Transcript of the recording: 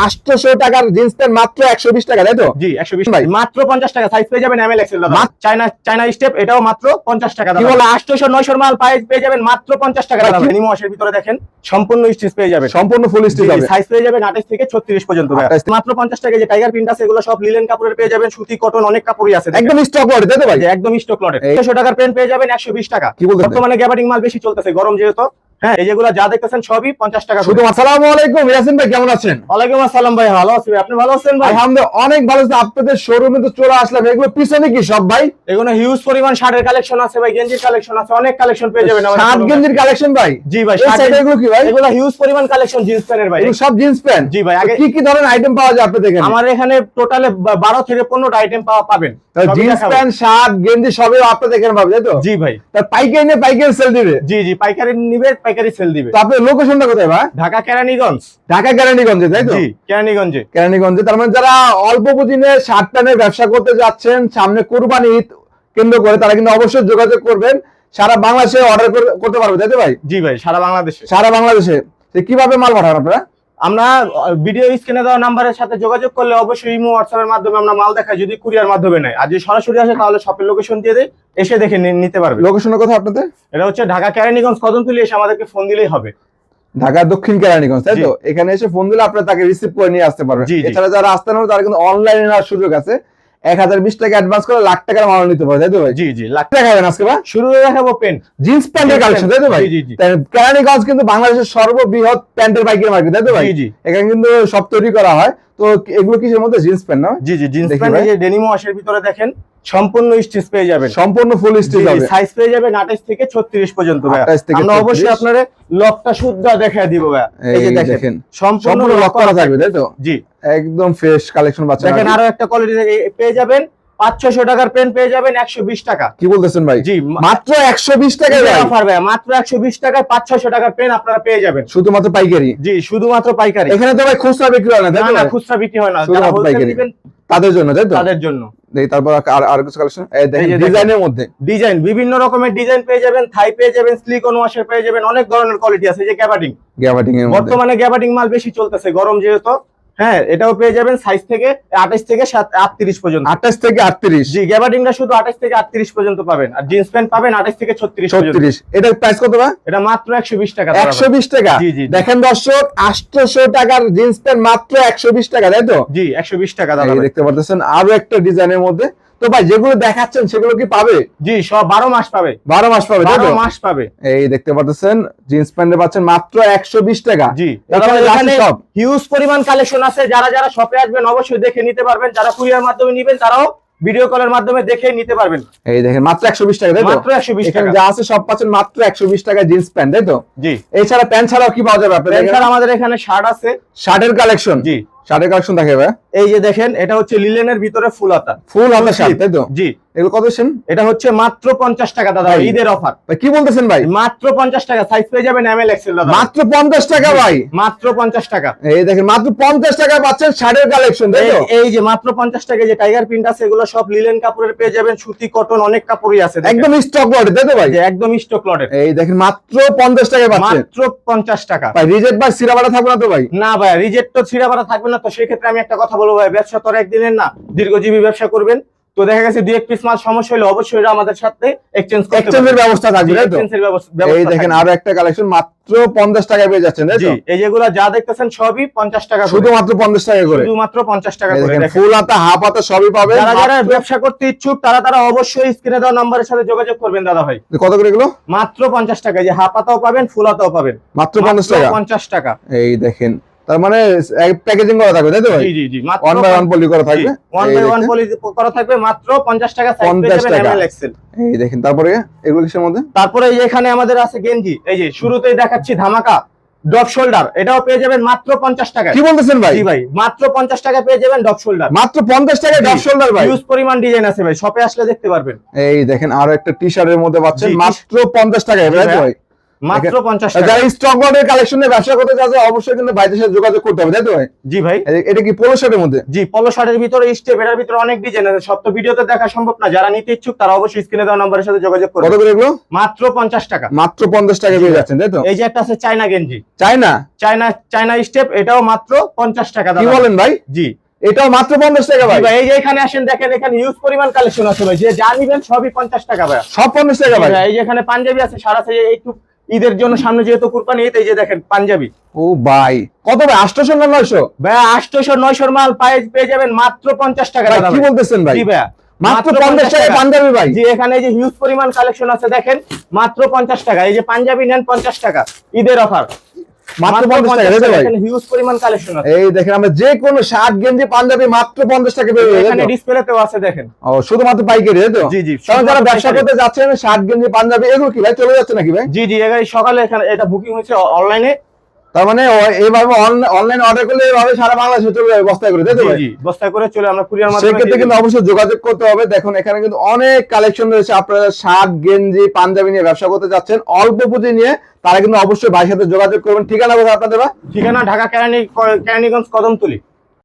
800 টাকার jeans pant মাত্র 120 টাকা, তাই তো? জি 120 ভাই, মাত্র 50 টাকা। সাইজ পেয়ে যাবেন এমএল এক্সেল দাদা। চায়না স্টেপ, এটাও মাত্র 50 টাকা দাদা। কি বলে 800 900 মাল পেয়ে যাবেন মাত্র 50 টাকা দাদা। মিনি ওয়াশের ভিতরে দেখেন সম্পূর্ণ স্টিচ পেয়ে যাবেন, সম্পূর্ণ ফুল স্টিচ হবে। সাইজ পেয়ে যাবেন 28 থেকে 36 পর্যন্ত ভাই। মাত্র 50 টাকা। যে টাইগার প্রিন্ট আছে এগুলো সব লিলেন কাপড়ের পেয়ে যাবেন, সুতি, কটন, অনেক কাপড়ই আছে। একদম স্টক লট, তাই তো ভাই? একদম স্টক লট। 600 টাকার পেন পেয়ে যাবেন 120 টাকা। বর্তমানে গ্যাবার্ডিং মাল বেশি চলতেছে, গরম যেহেতু। হ্যাঁ, এই যেগুলো যা দেখতেছেন সবই 50 টাকা শুধু। আসসালামু আলাইকুম ইয়াসিন ভাই, কেমন আছেন? ওয়ালাইকুম আসসালাম ভাই, ভালো আছি। আপনি ভালো আছেন ভাই? আলহামদুলিল্লাহ অনেক ভালো আছি। আপনাদের শোরুমে তো চলে আসলাম। এগুলো পিছনে কি সব ভাই? এগুলো হিউজ পরিমাণ শার্টের কালেকশন আছে ভাই, গেঞ্জির কালেকশন আছে, অনেক কালেকশন পেয়ে যাবেন আমাদের। শার্ট গেঞ্জির কালেকশন ভাই? জি ভাই। এগুলো কি ভাই? এগুলো হিউজ পরিমাণ কালেকশন জিন্স প্যান্টের ভাই। এগুলো সব জিন্স প্যান্ট? জি ভাই। আগে কি কি ধরনের আইটেম পাওয়া যায় আপনাদের এখানে? আমার এখানে টোটালে 12 থেকে 15টা আইটেম পাবেন। জিন্স প্যান্ট, শার্ট, গেঞ্জি সবই আপনাদের এখানে পাবে, তাই তো? জি ভাই। তার পাইকারি নিয়ে পাইকারি সেল দিবে? জি জি, পাইকারি নিবে, পাইকারি সেল দিবে। তো আপনাদের লোকেশনটা কোথায় ভাই? ঢাকা কেরানীগঞ্জ। ঢাকা কেরানীগঞ্জে, তাই তো? জি, কেরানীগঞ্জে। কেরানীগঞ্জে। তার মানে যারা অল্প পুঁজিতে শার্ট প্যান্টের ব্যবসা করতে যাচ্ছেন, সামনে কুরবানি ঈদ কেন্দ্র করে, তারা কিন্তু অবশ্যই যোগাযোগ করবেন। সারা বাংলাদেশে অর্ডার করতে পারবে, তাই তো ভাই? জি ভাই, সারা বাংলাদেশে। সারা বাংলাদেশে। কিভাবে মাল পাঠান আপনারা? আমরা ভিডিও স্ক্রিনে দেওয়া নাম্বারের সাথে যোগাযোগ করলে অবশ্যই ইমো, হোয়াটসঅ্যাপের মাধ্যমে আমরা মাল দেখাই, যদি কুরিয়ার মাধ্যমে নেয়। আর যদি সরাসরি আসে তাহলে শপের লোকেশন দিয়ে দেয়, এসে দেখে নিতে পারবে। লোকেশনের কথা আপনাদের? এটা হচ্ছে ঢাকা কেরানীগঞ্জ কদমতলী। এসে আমাদেরকে ফোন দিলেই হবে। ঢাকা দক্ষিণ কেরানীগঞ্জ, তাই তো? এখানে এসে ফোন দিলে আপনারা তাকে রিসিভ করে নিয়ে আসতে পারবেন। এছাড়া যারা আসতে না তারা কিন্তু অনলাইনে নেওয়ার সুযোগ আছে। 1020 টাকা অ্যাডভান্স করে লাখ টাকার মাল নিতে পারবে, তাই তো ভাই? জি জি, লাখ টাকা দেখাবেন আজকে ভাই। শুরুতে দেখাবো পেন, জিন্স প্যান্টের কালেকশন, তাই তো ভাই? জি জি। কেরানীগঞ্জ কিন্তু বাংলাদেশের সর্ববৃহৎ প্যান্টের পাইকারি মার্কেট, তাই তো ভাই? জি। এখানে কিন্তু সব তৈরি করা হয়। তো এগুলো কিসের মধ্যে? জিন্স প্যান্ট না? জি জি, জিন্স প্যান্ট। এই যে ডেনিম ওয়াশের ভিতরে দেখেন সম্পূর্ণ স্টিচ পেয়ে যাবেন, সম্পূর্ণ ফুল স্টিচ হবে। সাইজ পেয়ে যাবেন 28 থেকে 36 পর্যন্ত ভাই। 28 থেকে আমরা অবশ্যই আপনাদের লকটা শুদ্ধ দেখায় দিব ভাই। এই যে দেখেন সম্পূর্ণ লক করা থাকবে, তাই তো? জি, একদম ফ্রেশ কালেকশন পাচ্ছেন। দেখেন আরো একটা কোয়ালিটি পেয়ে যাবেন। 500-600 টাকার পেন পেয়ে যাবেন 120 টাকা। কি বলতেছেন ভাই? জি, মাত্র 120 টাকায় অফার ভাই। মাত্র 120 টাকায় 500-600 টাকার পেন আপনারা পেয়ে যাবেন, শুধুমাত্র পাইকারি। জি, শুধুমাত্র পাইকারি। এখানে তো ভাই খুচরা বিক্রি হয় না, তাই তো? না, খুচরা বিক্রি হয় না। যারা হোলসেল নেবেন তাদের জন্য, তাই তো? তাদের জন্য। তারপর আর কিছু কালেকশন দেখেন ডিজাইনের মধ্যে। ডিজাইন, বিভিন্ন রকমের ডিজাইন পেয়ে যাবেন, থাই পেয়ে যাবেন, সিলিকন ওয়াশের পেয়ে যাবেন, অনেক ধরনের কোয়ালিটি আছে। যে গ্যাবার্ডিং এর মধ্যে বর্তমানে গ্যাবার্ডিং মাল বেশি চলতেছে, গরম যেহেতু। হ্যাঁ, এটাও পেয়ে যাবেন সাইজ থেকে 28 থেকে 38 পর্যন্ত। 28 থেকে 38? জি, গ্যাবার্ডিংটা শুধু 28 থেকে 38 পর্যন্ত পাবেন। আর জিন্স প্যান্ট পাবেন 28 থেকে 36 পর্যন্ত। এটার প্রাইস কত ভাই? এটা মাত্র 120 টাকা। 120 টাকা? জি জি। দেখেন দর্শক, 800 টাকার জিন্স প্যান্ট মাত্র 120 টাকা, তাই তো? জি, 120 টাকা দাদা। দেখতে পাচ্ছেন আরো একটা ডিজাইনের মধ্যে। তো ভাই যেগুলো দেখাচ্ছেন সেগুলো কি পাবে? জি, সব 12 মাস পাবে। 12 মাস পাবে, তাই তো? 12 মাস পাবে। এই দেখতে পাচ্ছেন জিন্স প্যান্টে পাচ্ছেন মাত্র 120 টাকা। জি, এখানে সব হিউজ পরিমাণ কালেকশন আছে। যারা শপে আসবেন অবশ্যই দেখে নিতে পারবেন। যারা কুরিয়ার মাধ্যমে নেবেন তারাও ভিডিও কলের মাধ্যমে দেখে নিতে পারবেন। এই দেখেন মাত্র 120 টাকা, তাই তো? মাত্র 120 এখানে টাকা। যা আছে সব পাচ্ছেন মাত্র 120 টাকা জিন্স প্যান্ট, তাই তো? জি। এছাড়া প্যান্ট ছাড়াও কি পাওয়া যাবে আপনাদের? এছাড়া আমাদের এখানে শার্ট আছে, শার্টের কালেকশন। জি, শার্টের কালেকশন দেখাবে। এই যে দেখেন, এটা হচ্ছে লিলেনের ভিতরে ফুল হাতা শার্ট, তাই তো? জি। এগুলো কত দিচ্ছেন? এটা হচ্ছে মাত্র 50 টাকা দাদা, ঈদের অফার। কি বলতেছেন ভাই? মাত্র 50 টাকা। সাইজ পেয়ে যাবেন এমএল এক্সেল দাদা। মাত্র 50 টাকা ভাই? মাত্র 50 টাকা। এই দেখেন মাত্র 50 টাকায় পাচ্ছেন শার্টের কালেকশন, তাই তো? এই যে মাত্র 50 টাকা। যে টাইগার প্রিন্ট আছে এগুলো সব লিলেন কাপড়ের পেয়ে যাবেন, সুতি, কটন, অনেক কাপড়ই আছে। একদম স্টক লট, তাই তো ভাই? একদম স্টক লটের। এই দেখেন মাত্র 50 টাকায় পাচ্ছেন। মাত্র 50 টাকা ভাই রিজেক্ট বা সিরাবাটা থাকবে না তো ভাই? না ভাই, রিজেক্ট তো ছিঁড়াপাড়া থাকবে না। তো সেই ক্ষেত্রে আমি একটা কথা বলবো ভাই, ব্যবসা তো একদিনের না, দীর্ঘজীবী ব্যবসা করবেন। তো দেখা গেছে 2-1 পিস মাল সমস্যা হলে অবশ্যই আমাদের সাথে এক্সচেঞ্জের ব্যবস্থা থাকবে, তাই তো? এই দেখেন আরো একটা কালেকশন মাত্র 50 টাকায় পেয়ে যাচ্ছেন, তাই তো? এই যেগুলো যা দেখতেছেন সবই 50 টাকা, শুধুমাত্র 50 টাকা করে। শুধুমাত্র 50 টাকা করে। দেখেন ফুল হাতা, হাফ হাতা সবই পাবেন। যারা ব্যবসা করতে ইচ্ছুক তারা অবশ্যই স্ক্রিনে দেওয়া নাম্বারের সাথে যোগাযোগ করবেন দাদা ভাই। কত করে এগুলো? মাত্র 50 টাকা। যে হাফ হাতাও পাবেন, ফুল হাতাও পাবেন, মাত্র 50 টাকা। 50 টাকা। এই দেখেন, তার মানে প্যাকেজিং করা থাকবে, তাই তো ভাই? জি জি জি, মাত্র 1 বাই 1 পলি করা থাকবে। 1 বাই 1 পলি করা থাকবে, মাত্র 50 টাকা। সাইজ পেয়ে যাবেন এমএল এক্সেল। এই দেখেন তারপরে এগুলো কিসের মধ্যে? তারপরে এই যে এখানে আমাদের আছে গেঞ্জি। এই যে শুরুতেই দেখাচ্ছি ধামাকা ডপ শোল্ডার, এটাও পেয়ে যাবেন মাত্র 50 টাকা। কি বলতেছেন ভাই? জি ভাই, মাত্র 50 টাকা পেয়ে যাবেন ডপ শোল্ডার। মাত্র 50 টাকায় ডপ শোল্ডার ভাই? হিউজ পরিমাণ ডিজাইন আছে ভাই, শপে আসলে দেখতে পারবেন। এই দেখেন আরো একটা টি-শার্টের মধ্যে পাচ্ছেন মাত্র 50 টাকায়, তাই তো ভাই? মাত্র 50 টাকা। যারা স্টক লটের কালেকশনে ব্যবসা করতে চাচ্ছে অবশ্যই কিন্তু ভাইদের সাথে যোগাযোগ করতে হবে, তাই তো ভাই? জি ভাই। এটা কি পোলো শার্টের মধ্যে? জি, পলো শার্টের ভিতরে স্টেপ, এটার ভিতরে অনেক ডিজাইন আছে, সব তো ভিডিওতে দেখা সম্ভব না। যারা নিতে ইচ্ছুক তারা অবশ্যই স্ক্রিনে দেওয়া নম্বরের সাথে যোগাযোগ করুন। কত করে এগুলো? মাত্র 50 টাকা। মাত্র 50 টাকা পেয়ে যাচ্ছেন, তাই তো? এই যে একটা আছে চায়না গেঞ্জি, চায়না চায়না স্টেপ, এটাও মাত্র 50 টাকা। কি বলেন ভাই? জি, এটাও মাত্র 50 টাকা ভাই? এই যে এখানে আসেন, দেখেন এখানে হিউজ পরিমাণ কালেকশন আছে ভাই, যে যা নিবেন সবই 50 টাকা ভাই। সব 50 টাকা ভাই? এই যে এখানে পাঞ্জাবি আছে সারা সাইজে, একটু ঈদের জন্য সামনে যেহেতু কুরবানি ঈদ, এই যে দেখেন পাঞ্জাবি। ও ভাই, কত ভাই? 800 না 900? ভাই 800 900 মাল পেয়ে যাবেন মাত্র 50 টাকা। ভাই কি বলতেছেন ভাই? জি ভাই, মাত্র 50 টাকায় পাঞ্জাবি ভাই? জি, এখানে এই যে হিউজ পরিমাণ কালেকশন আছে, দেখেন মাত্র 50 টাকা। এই যে পাঞ্জাবি নেন 50 টাকা, ঈদের অফার মাত্র 50 টাকা, তাই তো ভাই? এখানে হিউজ পরিমাণ কালেকশন আছে। এই দেখেন, আমরা যে কোনো শার্ট গেঞ্জি পাঞ্জাবি মাত্র 50 টাকা পেয়ে যাবেন। এখানে ডিসপ্লেতেও আছে দেখেন। ও, শুধুমাত্র পাইকারি, তাই তো? জি জি, কারণ যারা ব্যবসা করতে যাচ্ছেন শার্ট গেঞ্জি পাঞ্জাবি এগুলো কি ভাই চলে যাচ্ছে নাকি ভাই? জি জি, সকালে এখানে এটা বুকিং হয়েছে অনলাইনে। তার মানে এইভাবে অনলাইন অর্ডার করলে এইভাবে সারা বাংলাদেশে চলে যাবে বস্তায় করে, তাই তো ভাই? জি, বস্তায় করে চলে আমরা কুরিয়ার মাধ্যমে। সেক্ষেত্রে কিন্তু অবশ্যই যোগাযোগ করতে হবে। দেখুন এখানে কিন্তু অনেক কালেকশন রয়েছে, আপনারা শার্ট গেঞ্জি পাঞ্জাবি নিয়ে ব্যবসা করতে যাচ্ছেন অল্প পুঁজি নিয়ে, তারা কিন্তু অবশ্যই ভাইয়ের সাথে যোগাযোগ করবেন। ঠিকানা কোথায় আপনাদের ভাই? ঠিকানা ঢাকা কেরানীগঞ্জ কদমতলী।